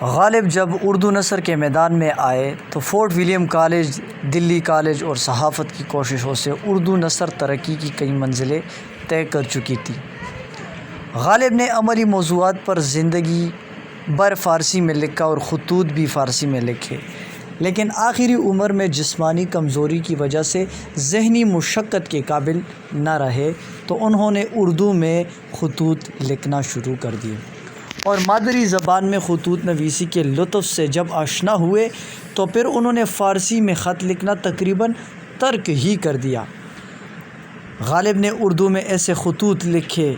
غالب جب اردو نثر کے میدان میں آئے تو فورٹ ولیم کالج، دلی کالج اور صحافت کی کوششوں سے اردو نثر ترقی کی کئی منزلیں طے کر چکی تھی۔ غالب نے عملی موضوعات پر زندگی بھر فارسی میں لکھا اور خطوط بھی فارسی میں لکھے، لیکن آخری عمر میں جسمانی کمزوری کی وجہ سے ذہنی مشقت کے قابل نہ رہے تو انہوں نے اردو میں خطوط لکھنا شروع کر دیے، اور مادری زبان میں خطوط نویسی کے لطف سے جب آشنا ہوئے تو پھر انہوں نے فارسی میں خط لکھنا تقریباً ترک ہی کر دیا۔ غالب نے اردو میں ایسے خطوط لکھے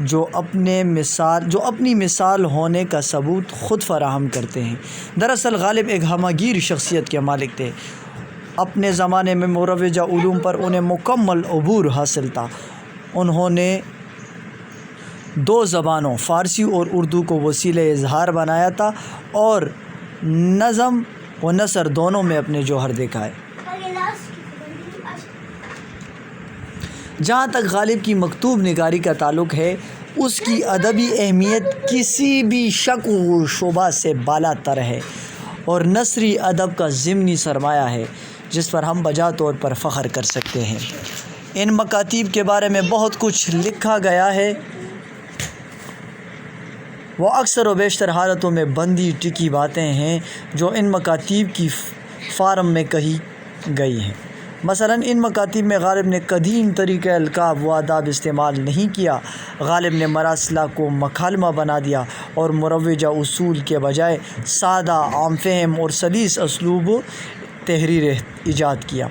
جو اپنی مثال ہونے کا ثبوت خود فراہم کرتے ہیں۔ دراصل غالب ایک ہمہ گیر شخصیت کے مالک تھے۔ اپنے زمانے میں مروجہ علوم پر انہیں مکمل عبور حاصل تھا۔ انہوں نے دو زبانوں فارسی اور اردو کو وسیلہ اظہار بنایا تھا اور نظم و نثر دونوں میں اپنے جوہر دکھائے۔ جہاں تک غالب کی مکتوب نگاری کا تعلق ہے، اس کی ادبی اہمیت کسی بھی شک و شبہ سے بالا تر ہے اور نثری ادب کا ضمنی سرمایہ ہے جس پر ہم بجا طور پر فخر کر سکتے ہیں۔ ان مکاتیب کے بارے میں بہت کچھ لکھا گیا ہے۔ وہ اکثر و بیشتر حالتوں میں بندی ٹکی باتیں ہیں جو ان مکاتیب کی فارم میں کہی گئی ہیں۔ مثلاً ان مکاتیب میں غالب نے قدیم طریقہ القاب و آداب استعمال نہیں کیا۔ غالب نے مراسلہ کو مکالمہ بنا دیا اور مروجہ اصول کے بجائے سادہ، عام فہم اور سلیس اسلوب تحریر ایجاد کیا۔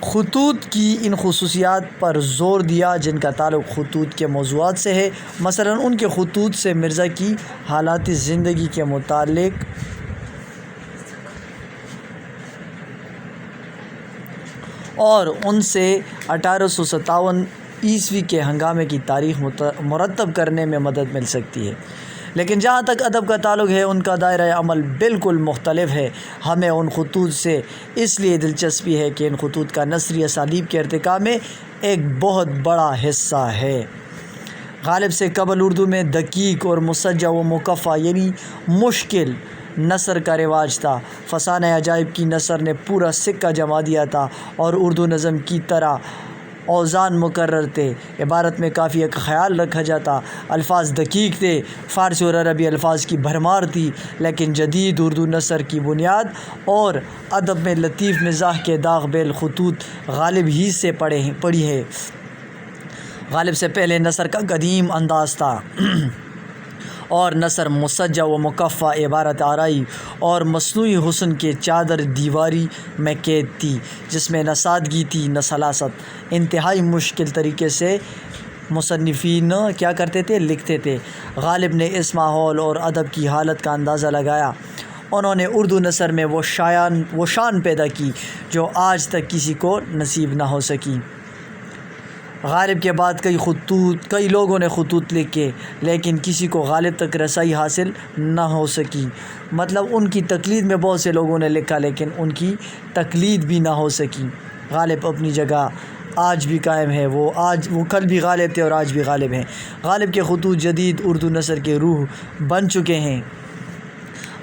خطوط کی ان خصوصیات پر زور دیا جن کا تعلق خطوط کے موضوعات سے ہے۔ مثلاً ان کے خطوط سے مرزا کی حالات زندگی کے متعلق اور ان سے 1857 کے ہنگامے کی تاریخ مرتب کرنے میں مدد مل سکتی ہے، لیکن جہاں تک ادب کا تعلق ہے ان کا دائرہ عمل بالکل مختلف ہے۔ ہمیں ان خطوط سے اس لیے دلچسپی ہے کہ ان خطوط کا نثری اسالیب کے ارتقاء میں ایک بہت بڑا حصہ ہے۔ غالب سے قبل اردو میں دقیق اور مسجع و مکفّع یعنی مشکل نثر کا رواج تھا۔ فسانہ عجائب کی نثر نے پورا سکہ جما دیا تھا اور اردو نظم کی طرح اوزان مقرر تھے، عبارت میں قافیہ کا خیال رکھا جاتا، الفاظ دقیق تھے۔ فارسی اور عربی الفاظ کی بھرمار تھی، لیکن جدید اردو نثر کی بنیاد اور ادب میں لطیف مزاح کے داغ بیل خطوط غالب ہی سے پڑی ہے۔ غالب سے پہلے نثر کا قدیم انداز تھا اور نثر مسجع و مکفّع، عبارت آرائی اور مصنوعی حسن کے چادر دیواری میں قید تھی، جس میں نہ سادگی تھی نہ سلاست۔ انتہائی مشکل طریقے سے مصنفین کیا کرتے تھے؟ لکھتے تھے۔ غالب نے اس ماحول اور ادب کی حالت کا اندازہ لگایا۔ انہوں نے اردو نثر میں وہ شان پیدا کی جو آج تک کسی کو نصیب نہ ہو سکی۔ غالب کے بعد کئی لوگوں نے خطوط لکھے، لیکن کسی کو غالب تک رسائی حاصل نہ ہو سکی۔ مطلب ان کی تقلید میں بہت سے لوگوں نے لکھا لیکن ان کی تقلید بھی نہ ہو سکی۔ غالب اپنی جگہ آج بھی قائم ہے۔ وہ کل بھی غالب تھے اور آج بھی غالب ہیں۔ غالب کے خطوط جدید اردو نثر کے روح بن چکے ہیں۔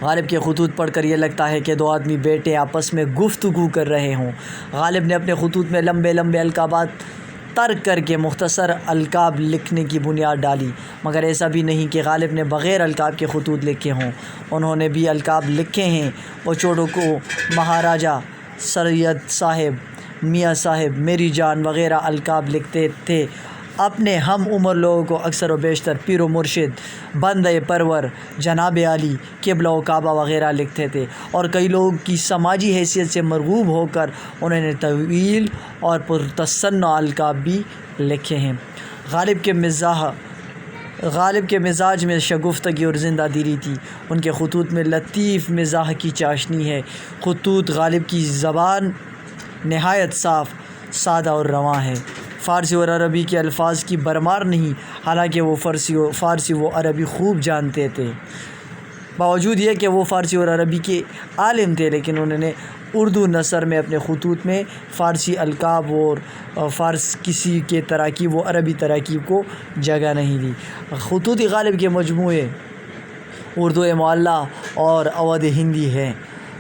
غالب کے خطوط پڑھ کر یہ لگتا ہے کہ دو آدمی بیٹھے آپس میں گفتگو کر رہے ہوں۔ غالب نے اپنے خطوط میں لمبے القابات ترک کر کے مختصر القاب لکھنے کی بنیاد ڈالی، مگر ایسا بھی نہیں کہ غالب نے بغیر القاب کے خطوط لکھے ہوں۔ انہوں نے بھی القاب لکھے ہیں۔ وہ چوٹو کو مہاراجہ، سید صاحب، میاں صاحب، میری جان وغیرہ القاب لکھتے تھے۔ اپنے ہم عمر لوگوں کو اکثر و بیشتر پیر و مرشد، بندہ پرور، جناب عالی، قبلہ و کعبہ وغیرہ لکھتے تھے، اور کئی لوگوں کی سماجی حیثیت سے مرغوب ہو کر انہوں نے طویل اور پرتصنع القاب بھی لکھے ہیں۔ غالب کے مزاج میں شگفتگی اور زندہ دلی تھی۔ ان کے خطوط میں لطیف مزاح کی چاشنی ہے۔ خطوط غالب کی زبان نہایت صاف، سادہ اور رواں ہے۔ فارسی اور عربی کے الفاظ کی بھرمار نہیں، حالانکہ وہ فارسی و عربی خوب جانتے تھے۔ باوجود یہ کہ وہ فارسی اور عربی کے عالم تھے، لیکن انہوں نے اردو نثر میں اپنے خطوط میں فارسی القاب اور کسی کے تراکیب و عربی تراکیب کو جگہ نہیں دی۔ خطوط غالب کے مجموعے اردو معلیٰ اور اودھ ہندی ہے۔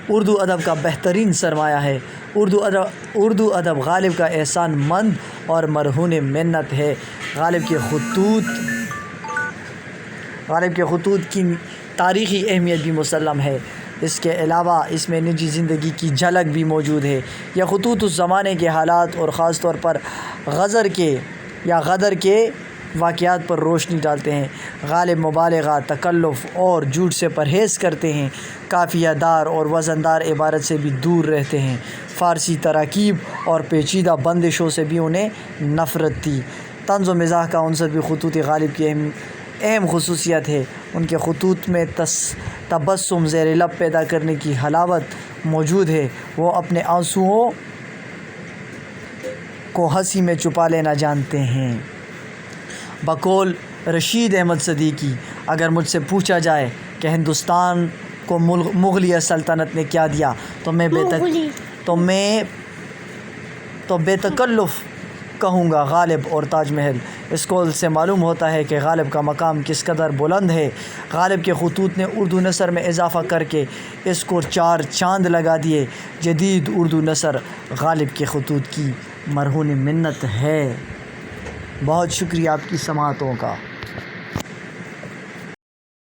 اردو ادب کا بہترین سرمایہ ہے۔ اردو ادب غالب کا احسان مند اور مرہون منت ہے۔ غالب کے خطوط کی تاریخی اہمیت بھی مسلم ہے۔ اس کے علاوہ اس میں نجی زندگی کی جھلک بھی موجود ہے۔ یہ خطوط اس زمانے کے حالات اور خاص طور پر غدر کے واقعات پر روشنی ڈالتے ہیں۔ غالب مبالغہ، تکلف اور جھوٹ سے پرہیز کرتے ہیں۔ قافیہ دار اور وزن دار عبارت سے بھی دور رہتے ہیں۔ فارسی تراکیب اور پیچیدہ بندشوں سے بھی انہیں نفرت تھی۔ طنز و مزاح کا عنصر بھی خطوط غالب کی اہم خصوصیت ہے۔ ان کے خطوط میں تبسم زیر لب پیدا کرنے کی حلاوت موجود ہے۔ وہ اپنے آنسوؤں کو ہنسی میں چھپا لینا جانتے ہیں۔ بقول رشید احمد صدیقی، اگر مجھ سے پوچھا جائے کہ ہندوستان کو مغلیہ سلطنت نے کیا دیا تو بے تکلف کہوں گا غالب اور تاج محل۔ اس قول سے معلوم ہوتا ہے کہ غالب کا مقام کس قدر بلند ہے۔ غالب کے خطوط نے اردو نثر میں اضافہ کر کے اس کو 4 چاند لگا دیے۔ جدید اردو نثر غالب کے خطوط کی مرہون منت ہے۔ بہت شکریہ آپ کی سماعتوں کا۔